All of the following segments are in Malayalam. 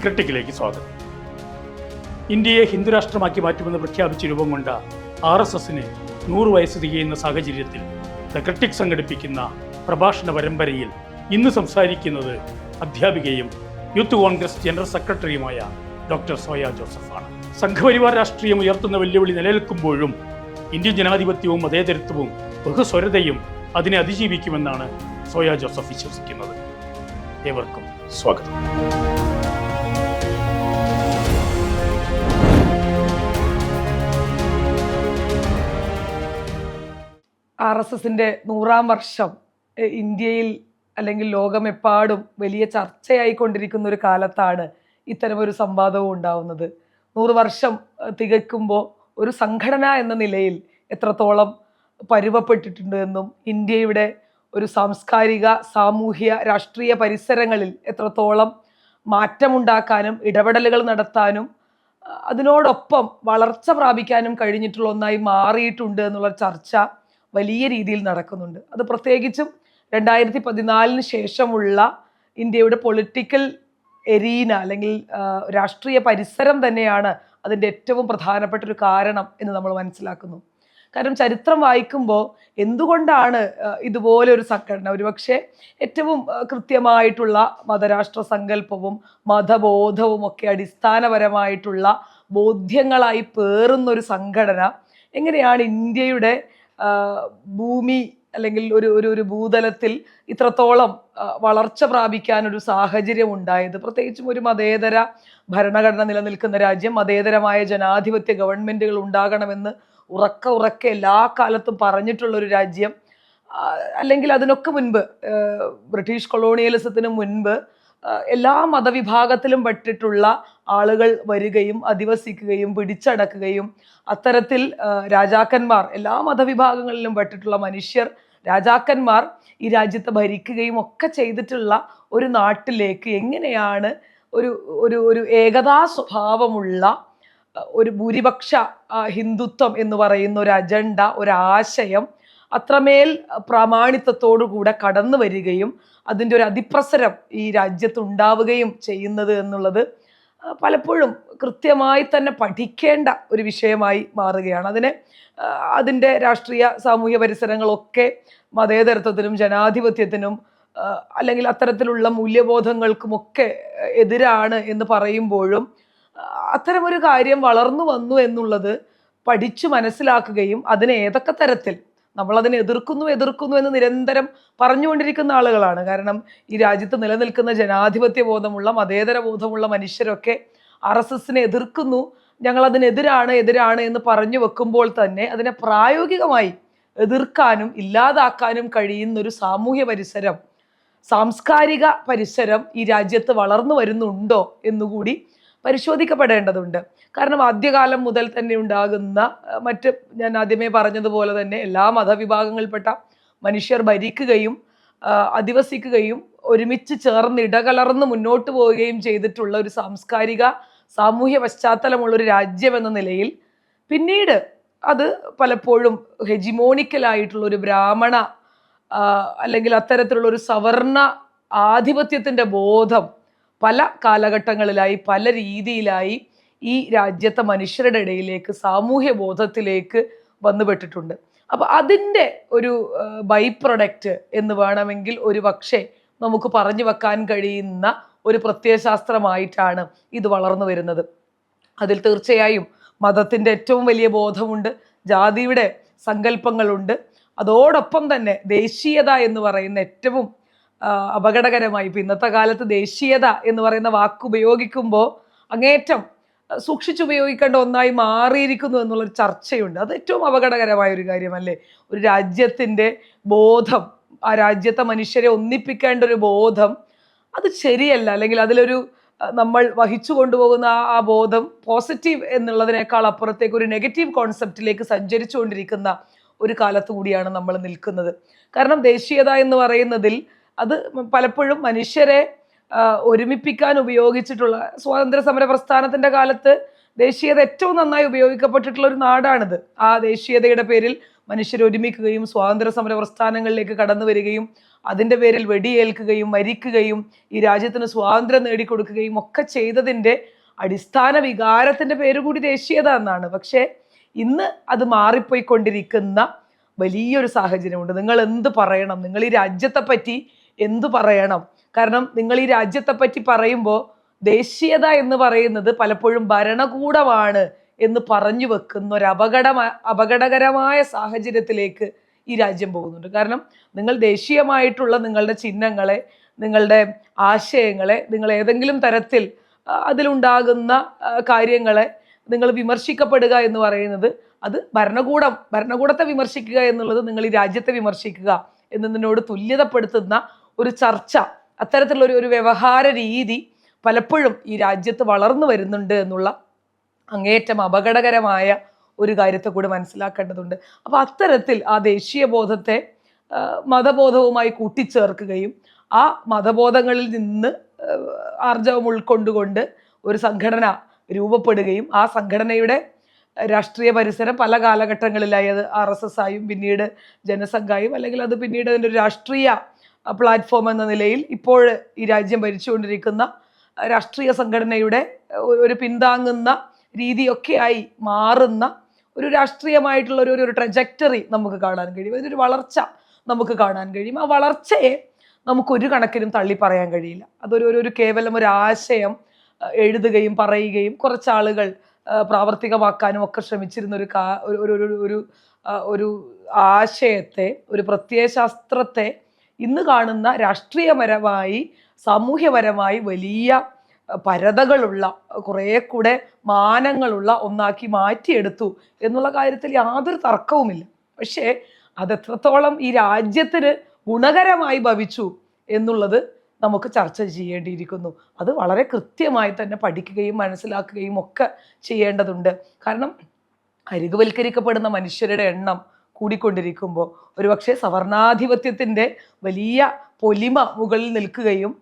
ക്രിട്ടിക്കിലേക്ക് സ്വാഗതം. ഇന്ത്യയെ ഹിന്ദുരാഷ്ട്രമാക്കി മാറ്റുമെന്ന് പ്രഖ്യാപിച്ച് രൂപം കൊണ്ട RSSന് 100 വയസ്സ് തികയുന്ന സാഹചര്യത്തിൽ ദ ക്രിട്ടിക് സംഘടിപ്പിക്കുന്ന പ്രഭാഷണ പരമ്പരയിൽ ഇന്ന് സംസാരിക്കുന്നത് അധ്യാപികയും യൂത്ത് കോൺഗ്രസ് ജനറൽ സെക്രട്ടറിയുമായ ഡോക്ടർ സോയ ജോസഫാണ്. സംഘപരിവാർ രാഷ്ട്രീയം ഉയർത്തുന്ന വെല്ലുവിളി നിലനിൽക്കുമ്പോഴും ഇന്ത്യൻ ജനാധിപത്യവും മതേതരത്വവും ബഹുസ്വരതയും അതിനെ അതിജീവിക്കുമെന്നാണ് സോയ ജോസഫ് വിശ്വസിക്കുന്നത്. ഏവർക്കും സ്വാഗതം. RSSന്റെ 100-ാം വർഷം ഇന്ത്യയിൽ അല്ലെങ്കിൽ ലോകമെപ്പാടും വലിയ ചർച്ചയായിക്കൊണ്ടിരിക്കുന്ന ഒരു കാലത്താണ് ഇത്തരമൊരു സംവാദവും ഉണ്ടാവുന്നത്. 100 വർഷം തികയ്ക്കുമ്പോൾ ഒരു സംഘടന എന്ന നിലയിൽ എത്രത്തോളം പരുവപ്പെട്ടിട്ടുണ്ട് എന്നും ഇന്ത്യയുടെ ഒരു സാംസ്കാരിക, സാമൂഹ്യ, രാഷ്ട്രീയ പരിസരങ്ങളിൽ എത്രത്തോളം മാറ്റമുണ്ടാക്കാനും ഇടപെടലുകൾ നടത്താനും അതിനോടൊപ്പം വളർച്ച പ്രാപിക്കാനും കഴിഞ്ഞിട്ടുള്ള ഒന്നായി മാറിയിട്ടുണ്ട് എന്നുള്ള ചർച്ച വലിയ രീതിയിൽ നടക്കുന്നുണ്ട്. അത് പ്രത്യേകിച്ചും 2014 ശേഷമുള്ള ഇന്ത്യയുടെ പൊളിറ്റിക്കൽ എരീന അല്ലെങ്കിൽ രാഷ്ട്രീയ പരിസരം തന്നെയാണ് അതിൻ്റെ ഏറ്റവും പ്രധാനപ്പെട്ട ഒരു കാരണം എന്ന് നമ്മൾ മനസ്സിലാക്കുന്നു. കാരണം ചരിത്രം വായിക്കുമ്പോൾ എന്തുകൊണ്ടാണ് ഇതുപോലെ ഒരു സംഘടന, ഒരുപക്ഷെ ഏറ്റവും കൃത്യമായിട്ടുള്ള മതരാഷ്ട്ര സങ്കല്പവും മതബോധവും ഒക്കെ അടിസ്ഥാനപരമായിട്ടുള്ള ബോധ്യങ്ങളായി പേറുന്നൊരു സംഘടന എങ്ങനെയാണ് ഇന്ത്യയുടെ ഭൂമി അല്ലെങ്കിൽ ഒരു ഭൂതലത്തിൽ ഇത്രത്തോളം വളർച്ച പ്രാപിക്കാനൊരു സാഹചര്യം ഉണ്ടായത്? പ്രത്യേകിച്ചും ഒരു മതേതര ഭരണഘടന നിലനിൽക്കുന്ന രാജ്യം, മതേതരമായ ജനാധിപത്യ ഗവൺമെൻറ്റുകൾ ഉണ്ടാകണമെന്ന് ഉറക്കെ എല്ലാ കാലത്തും പറഞ്ഞിട്ടുള്ളൊരു രാജ്യം, അല്ലെങ്കിൽ അതിനൊക്കെ മുൻപ് ബ്രിട്ടീഷ് കൊളോണിയലിസത്തിന് മുൻപ് എല്ലാ മതവിഭാഗത്തിലും പെട്ടിട്ടുള്ള ആളുകൾ വരികയും അധിവസിക്കുകയും പിടിച്ചടക്കുകയും അത്തരത്തിൽ രാജാക്കന്മാർ, എല്ലാ മതവിഭാഗങ്ങളിലും പെട്ടിട്ടുള്ള മനുഷ്യർ, രാജാക്കന്മാർ ഈ രാജ്യത്തെ ഭരിക്കുകയും ഒക്കെ ചെയ്തിട്ടുള്ള ഒരു നാട്ടിലേക്ക് എങ്ങനെയാണ് ഒരു ഏകതാ സ്വഭാവമുള്ള ഒരു ഭൂരിപക്ഷ ഹിന്ദുത്വം എന്ന് പറയുന്ന ഒരു അജണ്ട, ഒരാശയം അത്രമേൽ പ്രാമാണിത്വത്തോടു കൂടെ കടന്നു വരികയും അതിൻ്റെ ഒരു അതിപ്രസരം ഈ രാജ്യത്തുണ്ടാവുകയും ചെയ്യുന്നത് എന്നുള്ളത് പലപ്പോഴും കൃത്യമായി തന്നെ പഠിക്കേണ്ട ഒരു വിഷയമായി മാറുകയാണ്. അതിൻ്റെ രാഷ്ട്രീയ സാമൂഹ്യ പരിസരങ്ങളൊക്കെ മതേതരത്വത്തിനും ജനാധിപത്യത്തിനും അല്ലെങ്കിൽ അത്തരത്തിലുള്ള മൂല്യബോധങ്ങൾക്കുമൊക്കെ എതിരാണ് എന്ന് പറയുമ്പോഴും അത്തരമൊരു കാര്യം വളർന്നു വന്നു എന്നുള്ളത് പഠിച്ചു മനസ്സിലാക്കുകയും അതിനെ ഏതൊക്കെ തരത്തിൽ നമ്മളതിനെ എതിർക്കുന്നു എന്ന് നിരന്തരം പറഞ്ഞുകൊണ്ടിരിക്കുന്ന ആളുകളാണ്. കാരണം ഈ രാജ്യത്ത് നിലനിൽക്കുന്ന ജനാധിപത്യ ബോധമുള്ള മതേതര ബോധമുള്ള മനുഷ്യരൊക്കെ RSSനെ എതിർക്കുന്നു, ഞങ്ങളതിനെതിരാണ് എന്ന് പറഞ്ഞു വെക്കുമ്പോൾ തന്നെ അതിനെ പ്രായോഗികമായി എതിർക്കാനും ഇല്ലാതാക്കാനും കഴിയുന്ന ഒരു സാമൂഹ്യ പരിസരം, സാംസ്കാരിക പരിസരം ഈ രാജ്യത്ത് വളർന്നു വരുന്നുണ്ടോ എന്നുകൂടി പരിശോധിക്കപ്പെടേണ്ടതുണ്ട്. കാരണം ആദ്യകാലം മുതൽ തന്നെ ഉണ്ടാകുന്ന ഞാൻ ആദ്യമേ പറഞ്ഞതുപോലെ തന്നെ എല്ലാ മതവിഭാഗങ്ങളിൽപ്പെട്ട മനുഷ്യർ ഭരിക്കുകയും അധിവസിക്കുകയും ഒരുമിച്ച് ചേർന്ന് ഇടകലർന്ന് മുന്നോട്ട് പോവുകയും ചെയ്തിട്ടുള്ള ഒരു സാംസ്കാരിക സാമൂഹ്യ പശ്ചാത്തലമുള്ളൊരു രാജ്യം എന്ന നിലയിൽ പിന്നീട് അത് പലപ്പോഴും ഹെജിമോണിക്കലായിട്ടുള്ള ഒരു ബ്രാഹ്മണ അല്ലെങ്കിൽ അത്തരത്തിലുള്ള ഒരു സവർണ ആധിപത്യത്തിൻ്റെ ബോധം പല കാലഘട്ടങ്ങളിലായി പല രീതിയിലായി ഈ രാജ്യത്തെ മനുഷ്യരുടെ ഇടയിലേക്ക് സാമൂഹ്യ ബോധത്തിലേക്ക് വന്നുപെട്ടിട്ടുണ്ട്. അപ്പോൾ അതിൻ്റെ ഒരു ബൈ പ്രൊഡക്റ്റ് എന്ന് വേണമെങ്കിൽ ഒരു പക്ഷേ നമുക്ക് പറഞ്ഞു വെക്കാൻ കഴിയുന്ന ഒരു പ്രത്യയശാസ്ത്രമായിട്ടാണ് ഇത് വളർന്നു വരുന്നത്. അതിൽ തീർച്ചയായും മതത്തിൻ്റെ ഏറ്റവും വലിയ ബോധമുണ്ട്, ജാതിയുടെ സങ്കല്പങ്ങളുണ്ട്, അതോടൊപ്പം തന്നെ ദേശീയത എന്ന് പറയുന്ന ഏറ്റവും അപകടകരമായി ഇപ്പം ഇന്നത്തെ കാലത്ത് ദേശീയത എന്ന് പറയുന്ന വാക്ക് ഉപയോഗിക്കുമ്പോൾ അങ്ങേറ്റം സൂക്ഷിച്ചുപയോഗിക്കേണ്ട ഒന്നായി മാറിയിരിക്കുന്നു എന്നുള്ളൊരു ചർച്ചയുണ്ട്. അത് ഏറ്റവും അപകടകരമായ ഒരു കാര്യമല്ലേ? ഒരു രാജ്യത്തിൻ്റെ ബോധം, ആ രാജ്യത്തെ മനുഷ്യരെ ഒന്നിപ്പിക്കേണ്ട ഒരു ബോധം, അത് ശരിയല്ല. അല്ലെങ്കിൽ അതിലൊരു നമ്മൾ വഹിച്ചു കൊണ്ടുപോകുന്ന ആ ബോധം പോസിറ്റീവ് എന്നുള്ളതിനേക്കാൾ അപ്പുറത്തേക്ക് ഒരു നെഗറ്റീവ് കോൺസെപ്റ്റിലേക്ക് സഞ്ചരിച്ചു കൊണ്ടിരിക്കുന്ന ഒരു കാലത്ത് കൂടിയാണ് നമ്മൾ നിൽക്കുന്നത്. കാരണം ദേശീയത എന്ന് പറയുന്നതിൽ അത് പലപ്പോഴും മനുഷ്യരെ ഒരുമിപ്പിക്കാൻ ഉപയോഗിച്ചിട്ടുള്ള, സ്വാതന്ത്ര്യ സമര പ്രസ്ഥാനത്തിൻ്റെ കാലത്ത് ദേശീയത ഏറ്റവും നന്നായി ഉപയോഗിക്കപ്പെട്ടിട്ടുള്ള ഒരു നാടാണിത്. ആ ദേശീയതയുടെ പേരിൽ മനുഷ്യർ ഒരുമിക്കുകയും സ്വാതന്ത്ര്യ സമര പ്രസ്ഥാനങ്ങളിലേക്ക് കടന്നു വരികയും അതിൻ്റെ പേരിൽ വെടിയേൽക്കുകയും മരിക്കുകയും ഈ രാജ്യത്തിന് സ്വാതന്ത്ര്യം നേടിക്കൊടുക്കുകയും ഒക്കെ ചെയ്തതിൻ്റെ അടിസ്ഥാന വികാരത്തിൻ്റെ പേര് കൂടി ദേശീയത എന്നാണ്. പക്ഷേ ഇന്ന് അത് മാറിപ്പോയിക്കൊണ്ടിരിക്കുന്ന വലിയൊരു സാഹചര്യമുണ്ട്. നിങ്ങൾ എന്ത് പറയണം, നിങ്ങൾ ഈ രാജ്യത്തെ പറ്റി എന്തു പറയണം? കാരണം നിങ്ങൾ ഈ രാജ്യത്തെ പറ്റി പറയുമ്പോൾ ദേശീയത എന്ന് പറയുന്നത് പലപ്പോഴും ഭരണകൂടമാണ് എന്ന് പറഞ്ഞു വെക്കുന്ന ഒരു അപകടകരമായ സാഹചര്യത്തിലേക്ക് ഈ രാജ്യം പോകുന്നുണ്ട്. കാരണം നിങ്ങൾ ദേശീയമായിട്ടുള്ള നിങ്ങളുടെ ചിഹ്നങ്ങളെ, നിങ്ങളുടെ ആശയങ്ങളെ, നിങ്ങൾ ഏതെങ്കിലും തരത്തിൽ അതിലുണ്ടാകുന്ന കാര്യങ്ങളെ നിങ്ങൾ വിമർശിക്കപ്പെടുക എന്ന് പറയുന്നത് അത് ഭരണകൂടത്തെ വിമർശിക്കുക എന്നുള്ളത് നിങ്ങൾ ഈ രാജ്യത്തെ വിമർശിക്കുക എന്നതിനോട് തുല്യതപ്പെടുത്തുന്ന ഒരു ചർച്ച, അത്തരത്തിലുള്ള ഒരു വ്യവഹാര രീതി പലപ്പോഴും ഈ രാജ്യത്ത് വളർന്നു വരുന്നുണ്ട് എന്നുള്ള അങ്ങേയറ്റം അപകടകരമായ ഒരു കാര്യത്തെ കൂടി മനസ്സിലാക്കേണ്ടതുണ്ട്. അപ്പോൾ അത്തരത്തിൽ ആ ദേശീയ ബോധത്തെ മതബോധവുമായി കൂട്ടിച്ചേർക്കുകയും ആ മതബോധങ്ങളിൽ നിന്ന് ആർജവം ഉൾക്കൊണ്ടുകൊണ്ട് ഒരു സംഘടന രൂപപ്പെടുകയും ആ സംഘടനയുടെ രാഷ്ട്രീയ പരിസരം പല കാലഘട്ടങ്ങളിലായി അത് RSS ആയും പിന്നീട് ജനസംഘായും അല്ലെങ്കിൽ അത് പിന്നീട് അതിൻ്റെ ഒരു രാഷ്ട്രീയ പ്ലാറ്റ്ഫോം എന്ന നിലയിൽ ഇപ്പോൾ ഈ രാജ്യം ഭരിച്ചുകൊണ്ടിരിക്കുന്ന രാഷ്ട്രീയ സംഘടനയുടെ ഒരു പിന്താങ്ങുന്ന രീതിയൊക്കെയായി മാറുന്ന ഒരു രാഷ്ട്രീയമായിട്ടുള്ള ഒരു ട്രജക്ടറി നമുക്ക് കാണാൻ കഴിയും. അതിനൊരു വളർച്ച നമുക്ക് കാണാൻ കഴിയും. ആ വളർച്ചയെ നമുക്കൊരു കണക്കിനും തള്ളി പറയാൻ കഴിയില്ല. അതൊരു കേവലം ഒരു ആശയം എഴുതുകയും പറയുകയും കുറച്ചാളുകൾ പ്രാവർത്തികമാക്കാനും ഒക്കെ ശ്രമിച്ചിരുന്ന ഒരു ആശയത്തെ, ഒരു പ്രത്യയശാസ്ത്രത്തെ ഇന്ന് കാണുന്ന രാഷ്ട്രീയപരമായി സാമൂഹ്യപരമായി വലിയ പരതകളുള്ള കുറേ കൂടെ മാനങ്ങളുള്ള ഒന്നാക്കി മാറ്റിയെടുത്തു എന്നുള്ള കാര്യത്തിൽ യാതൊരു തർക്കവുമില്ല. പക്ഷേ അതെത്രത്തോളം ഈ രാജ്യത്തിന് ഗുണകരമായി ഭവിച്ചു എന്നുള്ളത് നമുക്ക് ചർച്ച ചെയ്യേണ്ടിയിരിക്കുന്നു. അത് വളരെ കൃത്യമായി തന്നെ പഠിക്കുകയും മനസ്സിലാക്കുകയും ഒക്കെ ചെയ്യേണ്ടതുണ്ട്. കാരണം അരികുവൽക്കരിക്കപ്പെടുന്ന മനുഷ്യരുടെ എണ്ണം കൂടിക്കൊണ്ടിരിക്കുമ്പോൾ ഒരുപക്ഷെ സവർണാധിപത്യത്തിൻ്റെ വലിയ പൊലിമ മുകളിൽ നിൽക്കുകയും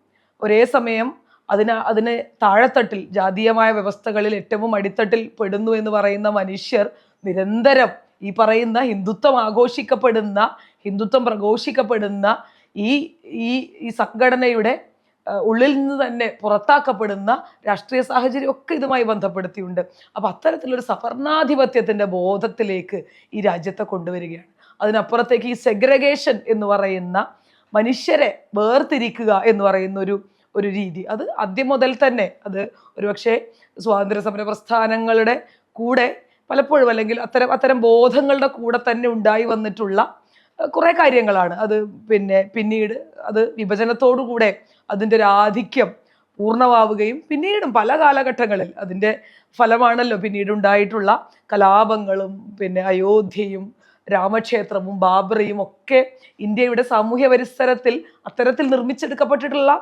ഒരേ സമയം അതിന് താഴെത്തട്ടിൽ ജാതീയമായ വ്യവസ്ഥകളിൽ ഏറ്റവും അടിത്തട്ടിൽ പെടുന്നു എന്ന് പറയുന്ന മനുഷ്യർ നിരന്തരം ഈ പറയുന്ന ഹിന്ദുത്വം പ്രഘോഷിക്കപ്പെടുന്ന ഈ സംഘടനയുടെ ഉള്ളിൽ നിന്ന് തന്നെ പുറത്താക്കപ്പെടുന്ന രാഷ്ട്രീയ സാഹചര്യം ഒക്കെ ഇതുമായി ബന്ധപ്പെടുത്തിയുണ്ട്. അപ്പം അത്തരത്തിലൊരു സവർണാധിപത്യത്തിൻ്റെ ബോധത്തിലേക്ക് ഈ രാജ്യത്തെ കൊണ്ടുവരികയാണ്. അതിനപ്പുറത്തേക്ക് ഈ സെഗ്രഗേഷൻ എന്ന് പറയുന്ന മനുഷ്യരെ വേർതിരിക്കുക എന്ന് പറയുന്ന ഒരു രീതി, അത് ആദ്യം മുതൽ തന്നെ അത് ഒരുപക്ഷെ സ്വാതന്ത്ര്യ സമര പ്രസ്ഥാനങ്ങളുടെ കൂടെ പലപ്പോഴും അല്ലെങ്കിൽ അത്തരം ബോധങ്ങളുടെ കൂടെ തന്നെ ഉണ്ടായി വന്നിട്ടുള്ള കുറേ കാര്യങ്ങളാണ്. അത് പിന്നീട് അത് വിഭജനത്തോടുകൂടെ അതിൻ്റെ ഒരു ആധിക്യം പൂർണ്ണമാവുകയും പിന്നീടും പല കാലഘട്ടങ്ങളിൽ അതിൻ്റെ ഫലമാണല്ലോ പിന്നീടുണ്ടായിട്ടുള്ള കലാപങ്ങളും അയോധ്യയും രാമക്ഷേത്രവും ബാബറിയും ഒക്കെ ഇന്ത്യയുടെ സാമൂഹ്യ പരിസരത്തിൽ അത്തരത്തിൽ നിർമ്മിച്ചെടുക്കപ്പെട്ടിട്ടുള്ള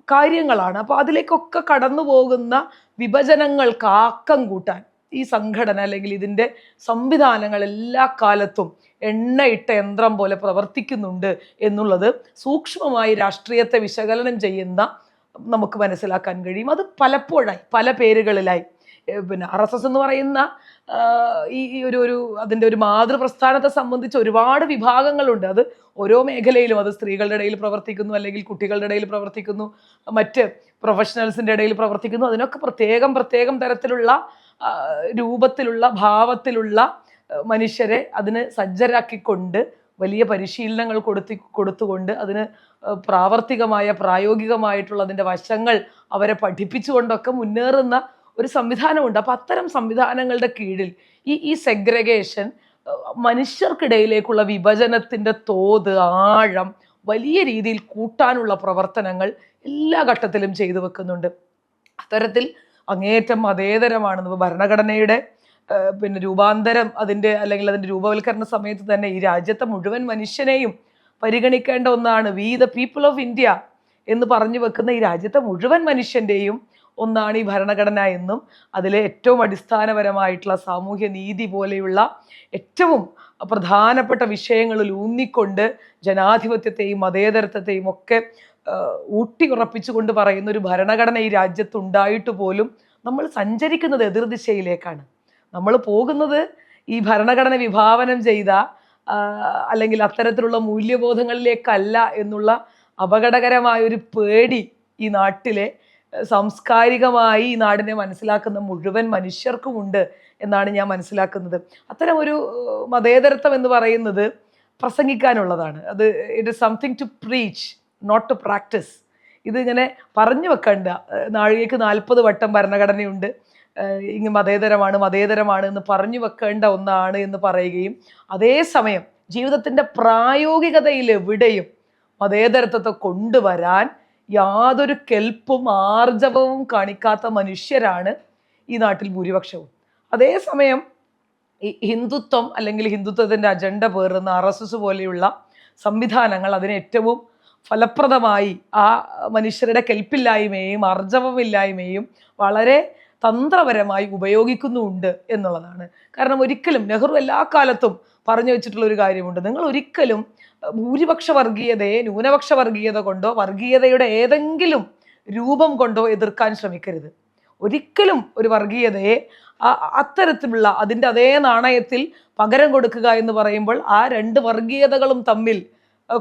കാര്യങ്ങളാണ്. അപ്പോൾ അതിലേക്കൊക്കെ കടന്നു പോകുന്ന വിഭജനങ്ങൾക്ക് ആക്കം കൂട്ടാൻ ഈ സംഘടന അല്ലെങ്കിൽ ഇതിൻ്റെ സംവിധാനങ്ങൾ എല്ലാ കാലത്തും എണ്ണയിട്ട യന്ത്രം പോലെ പ്രവർത്തിക്കുന്നുണ്ട് എന്നുള്ളത് സൂക്ഷ്മമായി രാഷ്ട്രീയത്തെ വിശകലനം ചെയ്യുന്ന നമുക്ക് മനസ്സിലാക്കാൻ കഴിയും. അത് പലപ്പോഴായി പല പേരുകളിലായി RSS എന്ന് പറയുന്ന ഈ അതിൻ്റെ ഒരു മാതൃപ്രസ്ഥാനത്തെ സംബന്ധിച്ച് ഒരുപാട് വിഭാഗങ്ങളുണ്ട്. അത് ഓരോ മേഖലയിലും, അത് സ്ത്രീകളുടെ ഇടയിൽ പ്രവർത്തിക്കുന്നു, അല്ലെങ്കിൽ കുട്ടികളുടെ ഇടയിൽ പ്രവർത്തിക്കുന്നു, മറ്റ് പ്രൊഫഷണൽസിൻ്റെ ഇടയിൽ പ്രവർത്തിക്കുന്നു. അതിനൊക്കെ പ്രത്യേകം തരത്തിലുള്ള രൂപത്തിലുള്ള ഭാവത്തിലുള്ള മനുഷ്യരെ അതിന് സജ്ജരാക്കിക്കൊണ്ട് വലിയ പരിശീലനങ്ങൾ കൊടുത്തുകൊണ്ട് അതിന് പ്രായോഗികമായിട്ടുള്ള അതിൻ്റെ വശങ്ങൾ അവരെ പഠിപ്പിച്ചുകൊണ്ടൊക്കെ മുന്നേറുന്ന ഒരു സംവിധാനമുണ്ട്. അപ്പം അത്തരം സംവിധാനങ്ങളുടെ കീഴിൽ ഈ സെഗ്രഗേഷൻ, മനുഷ്യർക്കിടയിലേക്കുള്ള വിഭജനത്തിൻ്റെ തോത്, ആഴം വലിയ രീതിയിൽ കൂട്ടാനുള്ള പ്രവർത്തനങ്ങൾ എല്ലാ ഘട്ടത്തിലും ചെയ്തു വെക്കുന്നുണ്ട്. അത്തരത്തിൽ അങ്ങേയറ്റം മതേതരമാണ് ഭരണഘടനയുടെ രൂപാന്തരം അതിൻ്റെ രൂപവൽക്കരണ സമയത്ത് തന്നെ ഈ രാജ്യത്തെ മുഴുവൻ മനുഷ്യനെയും പരിഗണിക്കേണ്ട ഒന്നാണ്. We the people of India എന്ന് പറഞ്ഞു വെക്കുന്ന ഈ രാജ്യത്തെ മുഴുവൻ മനുഷ്യൻ്റെയും ഒന്നാണ് ഈ ഭരണഘടന എന്നും അതിലെ ഏറ്റവും അടിസ്ഥാനപരമായിട്ടുള്ള സാമൂഹ്യ നീതി പോലെയുള്ള ഏറ്റവും പ്രധാനപ്പെട്ട വിഷയങ്ങളിൽ ഊന്നിക്കൊണ്ട് ജനാധിപത്യത്തെയും മതേതരത്വത്തെയും ഒക്കെ ഊട്ടിയുറപ്പിച്ചുകൊണ്ട് പറയുന്ന ഒരു ഭരണഘടന ഈ രാജ്യത്തുണ്ടായിട്ട് പോലും നമ്മൾ സഞ്ചരിക്കുന്നത് എതിർദിശയിലേക്കാണ്. നമ്മൾ പോകുന്നത് ഈ ഭരണഘടന വിഭാവനം ചെയ്ത അല്ലെങ്കിൽ അത്തരത്തിലുള്ള മൂല്യബോധങ്ങളിലേക്കല്ല എന്നുള്ള അപകടകരമായ ഒരു പേടി ഈ നാട്ടിലെ സാംസ്കാരികമായി ഈ നാടിനെ മനസ്സിലാക്കുന്ന മുഴുവൻ മനുഷ്യർക്കുമുണ്ട് എന്നാണ് ഞാൻ മനസ്സിലാക്കുന്നത്. അത്തരം ഒരു മതേതരത്വം എന്ന് പറയുന്നത് പ്രസംഗിക്കാനുള്ളതാണ്. അത് it is something to preach, not to practice. ഇതിങ്ങനെ പറഞ്ഞു വെക്കണ്ട. നാഴികയ്ക്ക് 40 വട്ടം ഭരണഘടനയുണ്ട്, ഇങ്ങനെ മതേതരമാണ് എന്ന് പറഞ്ഞു വെക്കേണ്ട ഒന്നാണ് എന്ന് പറയുകയും അതേസമയം ജീവിതത്തിൻ്റെ പ്രായോഗികതയിൽ എവിടെയും മതേതരത്വത്തെ കൊണ്ടുവരാൻ യാതൊരു കെൽപ്പും ആർജവവും കാണിക്കാത്ത മനുഷ്യരാണ് ഈ നാട്ടിൽ ഭൂരിപക്ഷവും. അതേസമയം ഈ ഹിന്ദുത്വം അല്ലെങ്കിൽ ഹിന്ദുത്വത്തിൻ്റെ അജണ്ട പേറുന്ന RSS പോലെയുള്ള സംവിധാനങ്ങൾ അതിനെ ഏറ്റവും ഫലപ്രദമായി ആ മനുഷ്യരുടെ കെൽപ്പില്ലായ്മയും ആർജവമില്ലായ്മയും വളരെ തന്ത്രപരമായി ഉപയോഗിക്കുന്നുമുണ്ട് എന്നുള്ളതാണ്. കാരണം ഒരിക്കലും നെഹ്റു എല്ലാ കാലത്തും പറഞ്ഞു വെച്ചിട്ടുള്ള ഒരു കാര്യമുണ്ട്, നിങ്ങൾ ഒരിക്കലും ഭൂരിപക്ഷ വർഗീയതയെ ന്യൂനപക്ഷ വർഗീയത കൊണ്ടോ വർഗീയതയുടെ ഏതെങ്കിലും രൂപം കൊണ്ടോ എതിർക്കാൻ ശ്രമിക്കരുത്. ഒരിക്കലും ഒരു വർഗീയതയെ അത്തരത്തിലുള്ള അതിൻ്റെ അതേ നാണയത്തിൽ പകരം കൊടുക്കുക എന്ന് പറയുമ്പോൾ ആ രണ്ട് വർഗീയതകളും തമ്മിൽ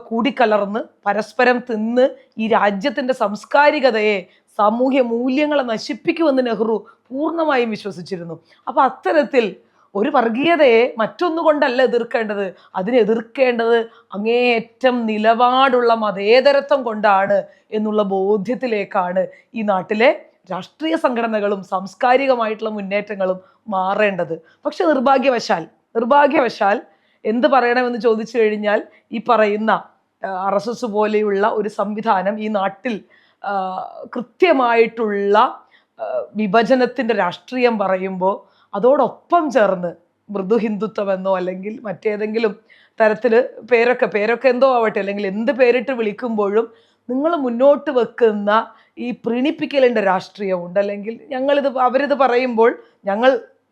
കൂടിക്കലർന്ന് പരസ്പരം തിന്ന് ഈ രാജ്യത്തിൻ്റെ സാംസ്കാരികതയെ സാമൂഹ്യ മൂല്യങ്ങളെ നശിപ്പിക്കുമെന്ന് നെഹ്റു പൂർണ്ണമായും വിശ്വസിച്ചിരുന്നു. അപ്പോൾ അത്തരത്തിൽ ഒരു വർഗീയതയെ മറ്റൊന്നുകൊണ്ടല്ല എതിർക്കേണ്ടത്, അതിനെ എതിർക്കേണ്ടത് അങ്ങേയറ്റം നിലപാടുള്ള മതേതരത്വം കൊണ്ടാണ് എന്നുള്ള ബോധ്യത്തിലേക്കാണ് ഈ നാട്ടിലെ രാഷ്ട്രീയ സംഘടനകളും സാംസ്കാരികമായിട്ടുള്ള മുന്നേറ്റങ്ങളും മാറേണ്ടത്. പക്ഷെ നിർഭാഗ്യവശാൽ എന്ത് പറയണമെന്ന് ചോദിച്ചു കഴിഞ്ഞാൽ ഈ പറയുന്ന RSS പോലെയുള്ള ഒരു സംവിധാനം ഈ നാട്ടിൽ കൃത്യമായിട്ടുള്ള വിഭജനത്തിൻ്റെ രാഷ്ട്രീയം പറയുമ്പോൾ അതോടൊപ്പം ചേർന്ന് മൃദു ഹിന്ദുത്വമെന്നോ അല്ലെങ്കിൽ മറ്റേതെങ്കിലും തരത്തിൽ പേരൊക്കെ എന്തോ ആവട്ടെ, അല്ലെങ്കിൽ എന്ത് പേരിട്ട് വിളിക്കുമ്പോഴും നിങ്ങൾ മുന്നോട്ട് വെക്കുന്ന ഈ പ്രീണിപ്പിക്കലിൻ്റെ രാഷ്ട്രീയമുണ്ട്. അല്ലെങ്കിൽ അവരിത് പറയുമ്പോൾ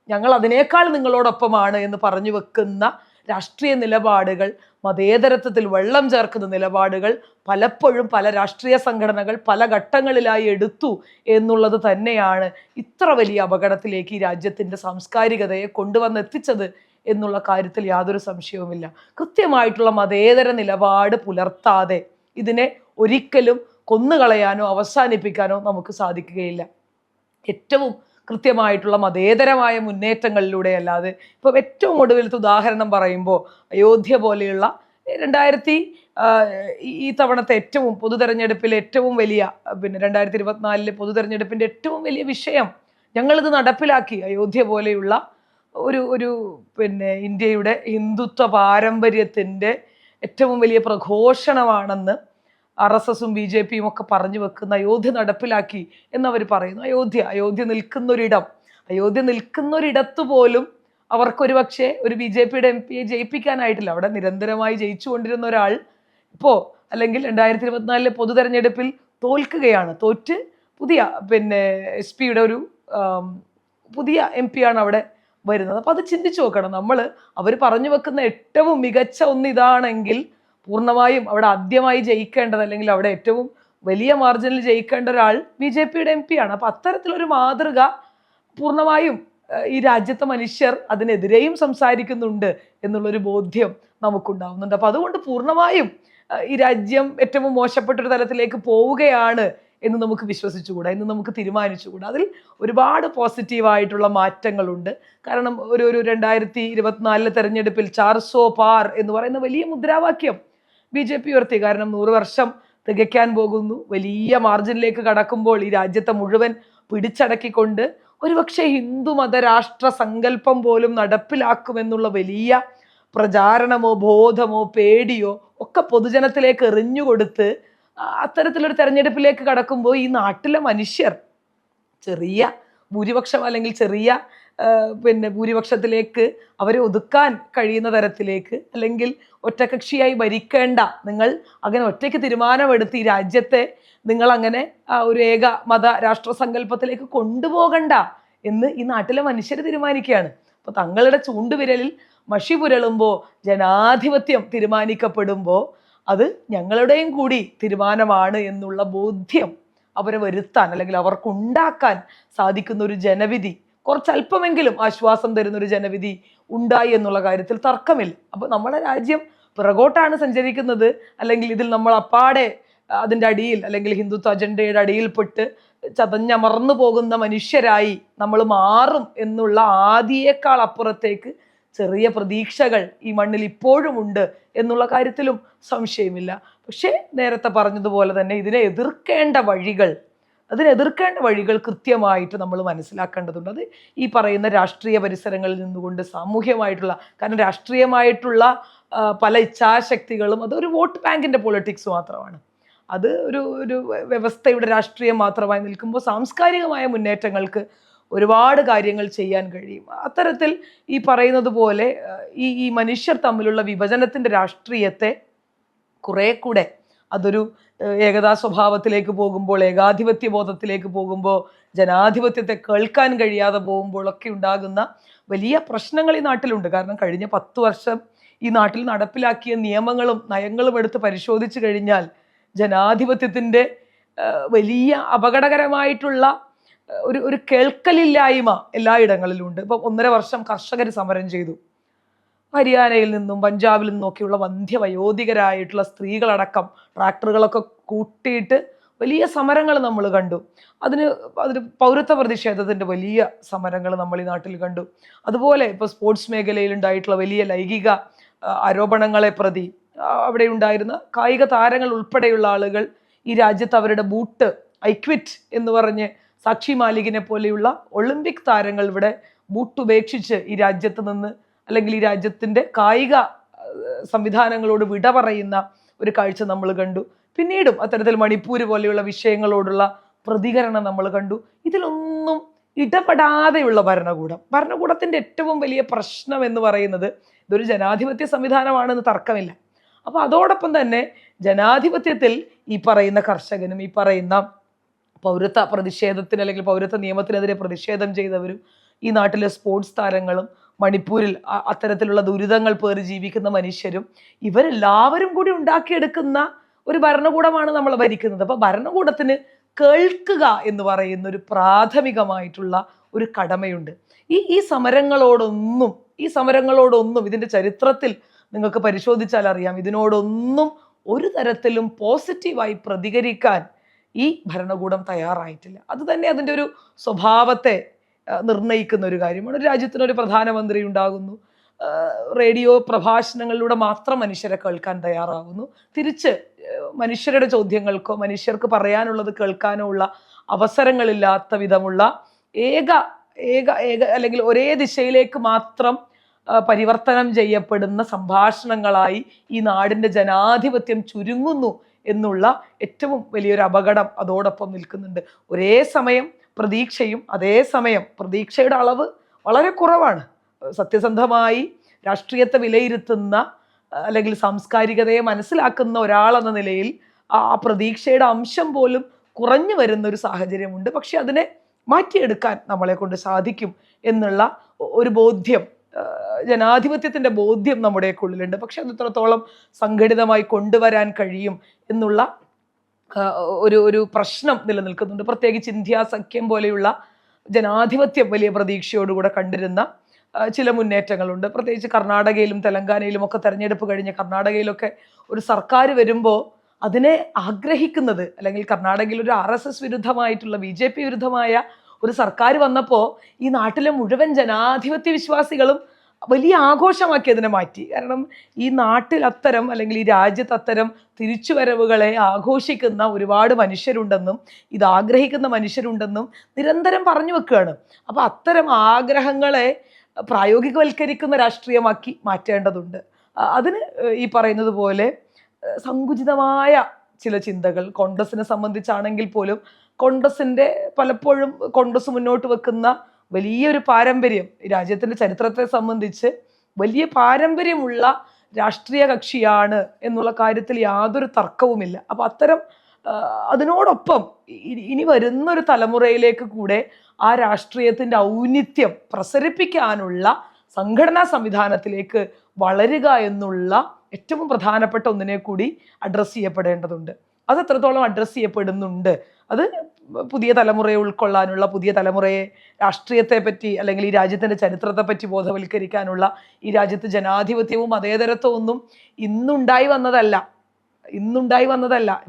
ഞങ്ങൾ അതിനേക്കാൾ നിങ്ങളോടൊപ്പമാണ് എന്ന് പറഞ്ഞു വെക്കുന്ന രാഷ്ട്രീയ നിലപാടുകൾ, മതേതരത്വത്തിൽ വെള്ളം ചേർക്കുന്ന നിലപാടുകൾ പലപ്പോഴും പല രാഷ്ട്രീയ സംഘടനകൾ പല ഘട്ടങ്ങളിലായി എടുത്തു എന്നുള്ളത് തന്നെയാണ് ഇത്ര വലിയ അപകടത്തിലേക്ക് ഈ രാജ്യത്തിൻ്റെ സാംസ്കാരികതയെ കൊണ്ടുവന്നെത്തിച്ചത് എന്നുള്ള കാര്യത്തിൽ യാതൊരു സംശയവുമില്ല. കൃത്യമായിട്ടുള്ള മതേതര നിലപാട് പുലർത്താതെ ഇതിനെ ഒരിക്കലും കൊന്നുകളയാനോ അവസാനിപ്പിക്കാനോ നമുക്ക് സാധിക്കുകയില്ല. ഏറ്റവും കൃത്യമായിട്ടുള്ള മതേതരമായ മുന്നേറ്റങ്ങളിലൂടെ അല്ലാതെ ഇപ്പം ഏറ്റവും ഒടുവിലത്തെ ഉദാഹരണം പറയുമ്പോൾ അയോധ്യ പോലെയുള്ള ഈ തവണത്തെ ഏറ്റവും പൊതുതെരഞ്ഞെടുപ്പിലെ ഏറ്റവും വലിയ 2024 പൊതുതെരഞ്ഞെടുപ്പിൻ്റെ ഏറ്റവും വലിയ വിഷയം ഞങ്ങളിത് നടപ്പിലാക്കി. അയോധ്യ പോലെയുള്ള ഒരു ഇന്ത്യയുടെ ഹിന്ദുത്വ പാരമ്പര്യത്തിൻ്റെ ഏറ്റവും വലിയ പ്രഘോഷണമാണെന്ന് RSSും BJPയും ഒക്കെ പറഞ്ഞു വെക്കുന്ന അയോധ്യ നടപ്പിലാക്കി എന്നവർ പറയുന്നു. അയോധ്യ നിൽക്കുന്നൊരിടത്ത് പോലും അവർക്കൊരു പക്ഷേ ഒരു BJPയുടെ MP ജയിപ്പിക്കാനായിട്ടില്ല. അവിടെ നിരന്തരമായി ജയിച്ചുകൊണ്ടിരുന്ന ഒരാൾ ഇപ്പോൾ അല്ലെങ്കിൽ 2024 പൊതുതെരഞ്ഞെടുപ്പിൽ തോൽക്കുകയാണ്. തോറ്റ് പുതിയ SP-യുടെ ഒരു പുതിയ MP-യാണ് അവിടെ വരുന്നത്. അപ്പോൾ അത് ചിന്തിച്ചു നോക്കണം. അവർ പറഞ്ഞു വെക്കുന്ന ഏറ്റവും മികച്ച ഒന്നിതാണെങ്കിൽ പൂർണ്ണമായും അവിടെ ആദ്യമായി ജയിക്കേണ്ടത് അല്ലെങ്കിൽ അവിടെ ഏറ്റവും വലിയ മാർജിനിൽ ജയിക്കേണ്ട ഒരാൾ BJPയുടെ MP-യാണ്. അപ്പം അത്തരത്തിലൊരു മാതൃക പൂർണ്ണമായും ഈ രാജ്യത്തെ മനുഷ്യർ അതിനെതിരെയും സംസാരിക്കുന്നുണ്ട് എന്നുള്ളൊരു ബോധ്യം നമുക്കുണ്ടാവുന്നുണ്ട്. അപ്പം അതുകൊണ്ട് പൂർണ്ണമായും ഈ രാജ്യം ഏറ്റവും മോശപ്പെട്ടൊരു തലത്തിലേക്ക് പോവുകയാണ് എന്ന് നമുക്ക് വിശ്വസിച്ചുകൂടാ, എന്ന് നമുക്ക് തീരുമാനിച്ചുകൂടാ. അതിൽ ഒരുപാട് പോസിറ്റീവായിട്ടുള്ള മാറ്റങ്ങളുണ്ട്. കാരണം ഒരു 2024 തെരഞ്ഞെടുപ്പിൽ 400 പാർ എന്ന് പറയുന്ന വലിയ മുദ്രാവാക്യം BJP ഉയർത്തി. കാരണം 100 വർഷം തികയ്ക്കാൻ പോകുന്നു, വലിയ മാർജിനിലേക്ക് കടക്കുമ്പോൾ ഈ രാജ്യത്തെ മുഴുവൻ പിടിച്ചടക്കിക്കൊണ്ട് ഒരുപക്ഷെ ഹിന്ദു മതരാഷ്ട്ര സങ്കല്പം പോലും നടപ്പിലാക്കുമെന്നുള്ള വലിയ പ്രചാരണമോ ബോധമോ പേടിയോ ഒക്കെ പൊതുജനത്തിലേക്ക് എറിഞ്ഞുകൊടുത്ത് അത്തരത്തിലൊരു തെരഞ്ഞെടുപ്പിലേക്ക് കടക്കുമ്പോൾ ഈ നാട്ടിലെ മനുഷ്യർ ചെറിയ ഭൂരിപക്ഷം അല്ലെങ്കിൽ ചെറിയ ഭൂരിപക്ഷത്തിലേക്ക് അവരെ ഒതുക്കാൻ കഴിയുന്ന തരത്തിലേക്ക് അല്ലെങ്കിൽ ഒറ്റകക്ഷിയായി ഭരിക്കേണ്ട, നിങ്ങൾ അങ്ങനെ ഒറ്റയ്ക്ക് തീരുമാനമെടുത്ത് ഈ രാജ്യത്തെ നിങ്ങൾ അങ്ങനെ ഒരു ഏക മത രാഷ്ട്ര സങ്കല്പത്തിലേക്ക് കൊണ്ടുപോകണ്ട എന്ന് ഈ നാട്ടിലെ മനുഷ്യർ തീരുമാനിക്കുകയാണ്. അപ്പോൾ തങ്ങളുടെ ചൂണ്ടുവിരലിൽ മഷി പുരളുമ്പോൾ ജനാധിപത്യം തീരുമാനിക്കപ്പെടുമ്പോൾ അത് ഞങ്ങളുടെയും കൂടി തീരുമാനമാണ് എന്നുള്ള ബോധ്യം അവരെ വരുത്താൻ അല്ലെങ്കിൽ അവർക്കുണ്ടാക്കാൻ സാധിക്കുന്ന ഒരു ജനവിധി, കുറച്ചല്പമെങ്കിലും ആശ്വാസം തരുന്നൊരു ജനവിധി ഉണ്ടായി എന്നുള്ള കാര്യത്തിൽ തർക്കമില്ല. അപ്പോൾ നമ്മുടെ രാജ്യം പിറകോട്ടാണ് സഞ്ചരിക്കുന്നത്, അല്ലെങ്കിൽ ഇതിൽ നമ്മൾ അപ്പാടെ അതിൻ്റെ അടിയിൽ, അല്ലെങ്കിൽ ഹിന്ദുത്വ അജണ്ടയുടെ അടിയിൽപ്പെട്ട് ചതഞ്ഞമർന്നു പോകുന്ന മനുഷ്യരായി നമ്മൾ മാറും എന്നുള്ള ആദിയേക്കാൾ അപ്പുറത്തേക്ക് ചെറിയ പ്രതീക്ഷകൾ ഈ മണ്ണിൽ ഇപ്പോഴും ഉണ്ട് എന്നുള്ള കാര്യത്തിലും സംശയമില്ല. പക്ഷേ നേരത്തെ പറഞ്ഞതുപോലെ തന്നെ അതിനെ എതിർക്കേണ്ട വഴികൾ കൃത്യമായിട്ട് നമ്മൾ മനസ്സിലാക്കേണ്ടതുണ്ട്. അത് ഈ പറയുന്ന രാഷ്ട്രീയ പരിസരങ്ങളിൽ നിന്നുകൊണ്ട് സാമൂഹ്യമായിട്ടുള്ള, കാരണം രാഷ്ട്രീയമായിട്ടുള്ള പല ഇച്ഛാശക്തികളും അതൊരു വോട്ട് ബാങ്കിൻ്റെ പൊളിറ്റിക്സ് മാത്രമാണ്. അത് ഒരു വ്യവസ്ഥയുടെ രാഷ്ട്രീയം മാത്രമായി നിൽക്കുമ്പോൾ സാംസ്കാരികമായ മുന്നേറ്റങ്ങൾക്ക് ഒരുപാട് കാര്യങ്ങൾ ചെയ്യാൻ കഴിയും. അത്തരത്തിൽ ഈ പറയുന്നത് പോലെ ഈ മനുഷ്യർ തമ്മിലുള്ള വിഭജനത്തിൻ്റെ രാഷ്ട്രീയത്തെ കുറേ കൂടെ അതൊരു ഏകതാ സ്വഭാവത്തിലേക്ക് പോകുമ്പോൾ, ഏകാധിപത്യ ബോധത്തിലേക്ക് പോകുമ്പോൾ, ജനാധിപത്യത്തെ കേൾക്കാൻ കഴിയാതെ പോകുമ്പോഴൊക്കെ ഉണ്ടാകുന്ന വലിയ പ്രശ്നങ്ങൾ ഈ നാട്ടിലുണ്ട്. കാരണം കഴിഞ്ഞ 10 വർഷം ഈ നാട്ടിൽ നടപ്പിലാക്കിയ നിയമങ്ങളും നയങ്ങളും എടുത്ത് പരിശോധിച്ചു കഴിഞ്ഞാൽ ജനാധിപത്യത്തിൻ്റെ വലിയ അപകടകരമായിട്ടുള്ള ഒരു കേൾക്കലില്ലായ്മ എല്ലായിടങ്ങളിലും ഉണ്ട്. ഇപ്പം 1.5 വർഷം കർഷകർ സമരം ചെയ്തു. ഹരിയാനയിൽ നിന്നും പഞ്ചാബിൽ നിന്നൊക്കെയുള്ള വന്ധ്യവയോധികരായിട്ടുള്ള സ്ത്രീകളടക്കം ട്രാക്ടറുകളൊക്കെ കൂട്ടിയിട്ട് വലിയ സമരങ്ങൾ നമ്മൾ കണ്ടു. അതിന് പൗരത്വ പ്രതിഷേധത്തിൻ്റെ വലിയ സമരങ്ങൾ നമ്മൾ ഈ നാട്ടിൽ കണ്ടു. അതുപോലെ ഇപ്പോൾ സ്പോർട്സ് മേഖലയിൽ ഉണ്ടായിട്ടുള്ള വലിയ ലൈംഗിക ആരോപണങ്ങളെ പ്രതി അവിടെ ഉണ്ടായിരുന്ന കായിക താരങ്ങൾ ഉൾപ്പെടെയുള്ള ആളുകൾ ഈ രാജ്യത്ത് അവരുടെ ബൂട്ട് ഐക്വിറ്റ് എന്ന് പറഞ്ഞ് സാക്ഷി മാലികിനെ പോലെയുള്ള ഒളിമ്പിക് താരങ്ങൾ ഇവിടെ ബൂട്ട് ഉപേക്ഷിച്ച് ഈ രാജ്യത്ത് നിന്ന്, അല്ലെങ്കിൽ ഈ രാജ്യത്തിൻ്റെ കായിക സംവിധാനങ്ങളോട് വിട പറയുന്ന ഒരു കാഴ്ച നമ്മൾ കണ്ടു. പിന്നീടും അത്തരത്തിൽ മണിപ്പൂർ പോലെയുള്ള വിഷയങ്ങളോടുള്ള പ്രതികരണം നമ്മൾ കണ്ടു. ഇതിലൊന്നും ഇടപെടാതെയുള്ള ഭരണകൂടത്തിൻ്റെ ഏറ്റവും വലിയ പ്രശ്നം എന്ന് പറയുന്നത് ഇതൊരു ജനാധിപത്യ സംവിധാനമാണെന്ന് തർക്കമില്ല. അപ്പോൾ അതോടൊപ്പം തന്നെ ജനാധിപത്യത്തിൽ ഈ പറയുന്ന കർഷകനും ഈ പറയുന്ന പൗരത്വ പ്രതിഷേധത്തിന് അല്ലെങ്കിൽ പൗരത്വ നിയമത്തിനെതിരെ പ്രതിഷേധം ചെയ്തവരും ഈ നാട്ടിലെ സ്പോർട്സ് താരങ്ങളും മണിപ്പൂരിൽ അത്തരത്തിലുള്ള ദുരിതങ്ങൾ പേറി ജീവിക്കുന്ന മനുഷ്യരും ഇവരെല്ലാവരും കൂടി ഉണ്ടാക്കിയെടുക്കുന്ന ഒരു ഭരണകൂടമാണ് നമ്മൾ ഭരിക്കുന്നത്. അപ്പോൾ ഭരണകൂടത്തിന് കേൾക്കുക എന്ന് പറയുന്ന ഒരു പ്രാഥമികമായിട്ടുള്ള ഒരു കടമയുണ്ട്. ഈ സമരങ്ങളോടൊന്നും ഇതിൻ്റെ ചരിത്രത്തിൽ നിങ്ങൾക്ക് പരിശോധിച്ചാൽ അറിയാം, ഇതിനോടൊന്നും ഒരു തരത്തിലും പോസിറ്റീവായി പ്രതികരിക്കാൻ ഈ ഭരണകൂടം തയ്യാറായിട്ടില്ല. അത് തന്നെ അതിൻ്റെ ഒരു സ്വഭാവത്തെ നിർണ്ണയിക്കുന്ന ഒരു കാര്യമാണ്. ഒരു രാജ്യത്തിനൊരു പ്രധാനമന്ത്രി ഉണ്ടാകുന്നു, റേഡിയോ പ്രഭാഷണങ്ങളിലൂടെ മാത്രം മനുഷ്യരെ കേൾക്കാൻ തയ്യാറാകുന്നു. തിരിച്ച് മനുഷ്യരുടെ ചോദ്യങ്ങൾക്കോ മനുഷ്യർക്ക് പറയാനുള്ളത് കേൾക്കാനോ ഉള്ള അവസരങ്ങളില്ലാത്ത വിധമുള്ള ഏക അല്ലെങ്കിൽ ഒരേ ദിശയിലേക്ക് മാത്രം പരിവർത്തനം ചെയ്യപ്പെടുന്ന സംഭാഷണങ്ങളായി ഈ നാടിൻ്റെ ജനാധിപത്യം ചുരുങ്ങുന്നു എന്നുള്ള ഏറ്റവും വലിയൊരു അപകടം അതോടൊപ്പം നിൽക്കുന്നുണ്ട്. ഒരേ സമയം പ്രതീക്ഷയും അതേസമയം പ്രതീക്ഷയുടെ അളവ് വളരെ കുറവാണ്. സത്യസന്ധമായി രാഷ്ട്രീയത്തെ വിലയിരുത്തുന്ന അല്ലെങ്കിൽ സാംസ്കാരികതയെ മനസ്സിലാക്കുന്ന ഒരാളെന്ന നിലയിൽ ആ പ്രതീക്ഷയുടെ അംശം പോലും കുറഞ്ഞു വരുന്ന ഒരു സാഹചര്യമുണ്ട്. പക്ഷെ അതിനെ മാറ്റിയെടുക്കാൻ നമ്മളെ കൊണ്ട് സാധിക്കും എന്നുള്ള ഒരു ബോധ്യം, ജനാധിപത്യത്തിൻ്റെ ബോധ്യം നമ്മുടെയൊക്കെ ഉള്ളിലുണ്ട്. പക്ഷെ അത് എത്രത്തോളം സംഘടിതമായി കൊണ്ടുവരാൻ കഴിയും എന്നുള്ള ഒരു പ്രശ്നം നിലനിൽക്കുന്നുണ്ട്. പ്രത്യേകിച്ച് ഇന്ത്യ സഖ്യം പോലെയുള്ള ജനാധിപത്യം വലിയ പ്രതീക്ഷയോടുകൂടെ കണ്ടിരുന്ന ചില മുന്നേറ്റങ്ങളുണ്ട്. പ്രത്യേകിച്ച് കർണാടകയിലും തെലങ്കാനയിലും ഒക്കെ തെരഞ്ഞെടുപ്പ് കഴിഞ്ഞ് കർണാടകയിലൊക്കെ ഒരു സർക്കാർ വരുമ്പോൾ അതിനെ ആഗ്രഹിക്കുന്നത്, അല്ലെങ്കിൽ കർണാടകയിൽ ഒരു RSS വിരുദ്ധമായിട്ടുള്ള BJP വിരുദ്ധമായ ഒരു സർക്കാർ വന്നപ്പോൾ ഈ നാട്ടിലെ മുഴുവൻ ജനാധിപത്യ വിശ്വാസികളും വലിയ ആഘോഷമാക്കി അതിനെ മാറ്റി. കാരണം ഈ നാട്ടിൽ അത്തരം, അല്ലെങ്കിൽ ഈ രാജ്യത്ത് അത്തരം തിരിച്ചുവരവുകളെ ആഘോഷിക്കുന്ന ഒരുപാട് മനുഷ്യരുണ്ടെന്നും ഇത് ആഗ്രഹിക്കുന്ന മനുഷ്യരുണ്ടെന്നും നിരന്തരം പറഞ്ഞു വെക്കുകയാണ്. അപ്പോൾ അത്തരം ആഗ്രഹങ്ങളെ പ്രായോഗികവൽക്കരിക്കുന്ന രാഷ്ട്രീയമാക്കി മാറ്റേണ്ടതുണ്ട്. അതിന് ഈ പറയുന്നത് പോലെ സങ്കുചിതമായ ചില ചിന്തകൾ കോൺഗ്രസിനെ സംബന്ധിച്ചാണെങ്കിൽ പോലും കോൺഗ്രസിൻ്റെ പലപ്പോഴും കോൺഗ്രസ് മുന്നോട്ട് വെക്കുന്ന വലിയൊരു പാരമ്പര്യം, രാജ്യത്തിൻ്റെ ചരിത്രത്തെ സംബന്ധിച്ച് വലിയ പാരമ്പര്യമുള്ള രാഷ്ട്രീയ കക്ഷിയാണ് എന്നുള്ള കാര്യത്തിൽ യാതൊരു തർക്കവുമില്ല. അപ്പോൾ അത്തരം അതിനോടൊപ്പം ഇനി വരുന്നൊരു തലമുറയിലേക്ക് കൂടെ ആ രാഷ്ട്രീയത്തിൻ്റെ ഔന്നിത്യം പ്രസരിപ്പിക്കാനുള്ള സംഘടനാ സംവിധാനത്തിലേക്ക് വളരുക എന്നുള്ള ഏറ്റവും പ്രധാനപ്പെട്ട ഒന്നിനെ കൂടി അഡ്രസ്സ് ചെയ്യപ്പെടേണ്ടതുണ്ട്. അത് എത്രത്തോളം അഡ്രസ്സ് ചെയ്യപ്പെടുന്നുണ്ട്, അത് പുതിയ തലമുറയെ ഉൾക്കൊള്ളാനുള്ള, പുതിയ തലമുറയെ രാഷ്ട്രീയത്തെ പറ്റി അല്ലെങ്കിൽ ഈ രാജ്യത്തിൻ്റെ ചരിത്രത്തെ പറ്റി ബോധവൽക്കരിക്കാനുള്ള, ഈ രാജ്യത്ത് ജനാധിപത്യവും മതേതരത്വവും ഒന്നും ഇന്നുണ്ടായി വന്നതല്ല.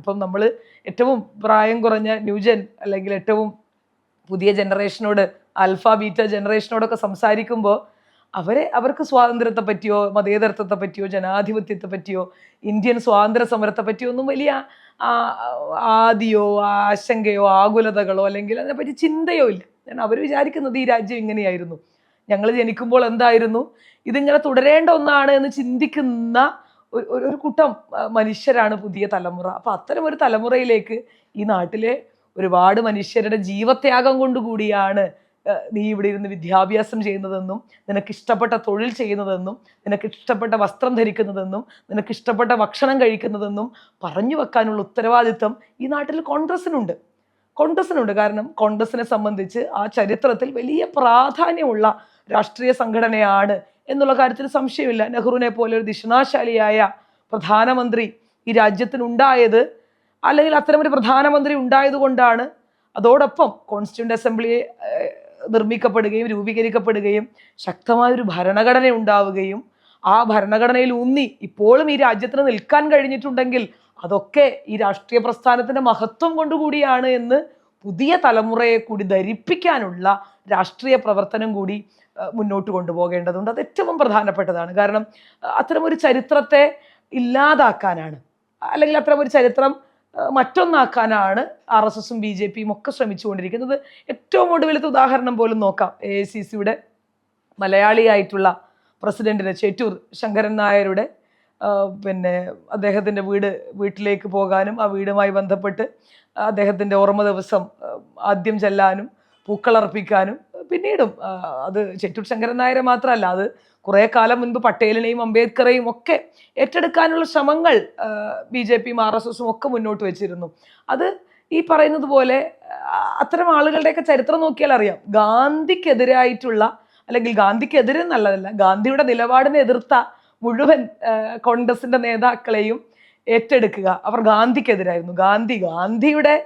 ഇപ്പം നമ്മൾ ഏറ്റവും പ്രായം കുറഞ്ഞ ന്യൂജൻ അല്ലെങ്കിൽ ഏറ്റവും പുതിയ ജനറേഷനോട്, ആൽഫ ബീറ്റ ജനറേഷനോടൊക്കെ സംസാരിക്കുമ്പോൾ അവർക്ക് സ്വാതന്ത്ര്യത്തെ പറ്റിയോ മതേതരത്വത്തെ പറ്റിയോ ജനാധിപത്യത്തെ പറ്റിയോ ഇന്ത്യൻ സ്വാതന്ത്ര്യ സമരത്തെ പറ്റിയോ ഒന്നും വലിയ ആദിയോ ആശങ്കയോ ആകുലതകളോ അല്ലെങ്കിൽ അതിനെപ്പറ്റി ചിന്തയോ ഇല്ല. അവർ വിചാരിക്കുന്നത് ഈ രാജ്യം ഇങ്ങനെയായിരുന്നു, ഞങ്ങൾ ജനിക്കുമ്പോൾ എന്തായിരുന്നു, ഇതിങ്ങനെ തുടരേണ്ട ഒന്നാണ് എന്ന് ചിന്തിക്കുന്ന ഒരു കൂട്ടം മനുഷ്യരാണ് പുതിയ തലമുറ. അപ്പം അത്തരം ഒരു തലമുറയിലേക്ക് ഈ നാട്ടിലെ ഒരുപാട് മനുഷ്യരുടെ ജീവത്യാഗം കൊണ്ടുകൂടിയാണ് നീ ഇവിടെ ഇരുന്ന് വിദ്യാഭ്യാസം ചെയ്യുന്നതെന്നും നിനക്കിഷ്ടപ്പെട്ട തൊഴിൽ ചെയ്യുന്നതെന്നും നിനക്കിഷ്ടപ്പെട്ട വസ്ത്രം ധരിക്കുന്നതെന്നും നിനക്കിഷ്ടപ്പെട്ട ഭക്ഷണം കഴിക്കുന്നതെന്നും പറഞ്ഞു വെക്കാനുള്ള ഉത്തരവാദിത്വം ഈ നാട്ടിൽ കോൺഗ്രസിനുണ്ട്. കാരണം കോൺഗ്രസിനെ സംബന്ധിച്ച് ആ ചരിത്രത്തിൽ വലിയ പ്രാധാന്യമുള്ള രാഷ്ട്രീയ സംഘടനയാണ് എന്നുള്ള കാര്യത്തിൽ സംശയമില്ല. നെഹ്റുവിനെ പോലെ ഒരു ദിഷണാശാലിയായ പ്രധാനമന്ത്രി ഈ രാജ്യത്തിനുണ്ടായത്, അല്ലെങ്കിൽ അത്തരമൊരു പ്രധാനമന്ത്രി ഉണ്ടായത് കൊണ്ടാണ് അതോടൊപ്പം കോൺസ്റ്റിറ്റ്യൂന്റ് അസംബ്ലിയെ നിർമ്മിക്കപ്പെടുകയും രൂപീകരിക്കപ്പെടുകയും ശക്തമായൊരു ഭരണഘടന ഉണ്ടാവുകയും ആ ഭരണഘടനയിൽ ഊന്നി ഇപ്പോഴും ഈ രാജ്യത്തിന് നിൽക്കാൻ കഴിഞ്ഞിട്ടുണ്ടെങ്കിൽ അതൊക്കെ ഈ രാഷ്ട്രീയ പ്രസ്ഥാനത്തിൻ്റെ മഹത്വം കൊണ്ടുകൂടിയാണ് എന്ന് പുതിയ തലമുറയെ കൂടി ധരിപ്പിക്കാനുള്ള രാഷ്ട്രീയ പ്രവർത്തനം കൂടി മുന്നോട്ട് കൊണ്ടുപോകേണ്ടതുണ്ട്. അത് ഏറ്റവും പ്രധാനപ്പെട്ടതാണ്. കാരണം അത്തരമൊരു ചരിത്രത്തെ ഇല്ലാതാക്കാനാണ്, അല്ലെങ്കിൽ അത്തരമൊരു ചരിത്രം മറ്റൊന്നാക്കാനാണ് RSSും BJPയും ഒക്കെ ശ്രമിച്ചുകൊണ്ടിരിക്കുന്നത്. ഏറ്റവും ഒടുവിലത്തെ ഉദാഹരണം പോലും നോക്കാം. AICCയുടെ മലയാളിയായിട്ടുള്ള പ്രസിഡന്റിന് ചേറ്റൂർ ശങ്കരൻ നായരുടെ അദ്ദേഹത്തിൻ്റെ വീട്ടിലേക്ക് പോകാനും ആ വീടുമായി ബന്ധപ്പെട്ട് അദ്ദേഹത്തിൻ്റെ ഓർമ്മ ദിവസം ആദ്യം ചെല്ലാനും പൂക്കളർപ്പിക്കാനും പിന്നീടും അത് ചേറ്റൂർ ശങ്കരൻ നായരെ മാത്രമല്ല, അത് കുറേ കാലം മുൻപ് പട്ടേലിനെയും അംബേദ്കറേയും ഒക്കെ ഏറ്റെടുക്കാനുള്ള ശ്രമങ്ങൾ BJPയും RSSും ഒക്കെ മുന്നോട്ട് വെച്ചിരുന്നു. അത് ഈ പറയുന്നത് പോലെ അത്തരം ആളുകളുടെയൊക്കെ ചരിത്രം നോക്കിയാൽ അറിയാം. ഗാന്ധിക്കെതിരായിട്ടുള്ള, അല്ലെങ്കിൽ ഗാന്ധിക്കെതിരെന്നല്ലതല്ല, ഗാന്ധിയുടെ നിലപാടിനെ എതിർത്ത മുഴുവൻ കോൺഗ്രസിൻ്റെ നേതാക്കളെയും ഏറ്റെടുക്കുക അവർ ഗാന്ധിക്കെതിരായിരുന്നു. ഗാന്ധിയുടെ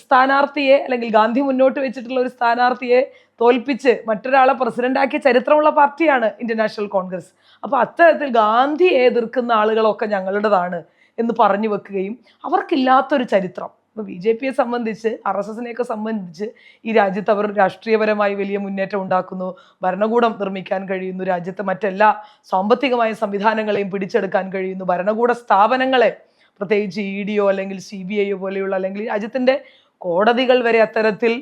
സ്ഥാനാർത്ഥിയെ, അല്ലെങ്കിൽ ഗാന്ധി മുന്നോട്ട് വെച്ചിട്ടുള്ള ഒരു സ്ഥാനാർത്ഥിയെ തോൽപ്പിച്ച് മറ്റൊരാളെ പ്രസിഡന്റാക്കിയ ചരിത്രമുള്ള പാർട്ടിയാണ് ഇന്ത്യൻ നാഷണൽ കോൺഗ്രസ്. അപ്പോൾ അത്തരത്തിൽ ഗാന്ധിയെ എതിർക്കുന്ന ആളുകളൊക്കെ ഞങ്ങളുടേതാണ് എന്ന് പറഞ്ഞു വെക്കുകയും അവർക്കില്ലാത്തൊരു ചരിത്രം. ഇപ്പോൾ BJPയെ സംബന്ധിച്ച്, RSSനെയൊക്കെ സംബന്ധിച്ച് ഈ രാജ്യത്ത് അവർ രാഷ്ട്രീയപരമായി വലിയ മുന്നേറ്റം ഉണ്ടാക്കുന്നു, ഭരണകൂടം നിർമ്മിക്കാൻ കഴിയുന്നു, രാജ്യത്തെ മറ്റെല്ലാ സാമ്പത്തികമായ സംവിധാനങ്ങളെയും പിടിച്ചെടുക്കാൻ കഴിയുന്നു, ഭരണകൂട സ്ഥാപനങ്ങളെ പ്രത്യേകിച്ച് EDയോ അല്ലെങ്കിൽ CBIയോ പോലെയുള്ള, അല്ലെങ്കിൽ രാജ്യത്തിൻ്റെ കോടതികൾ വരെ അത്തരത്തിൽ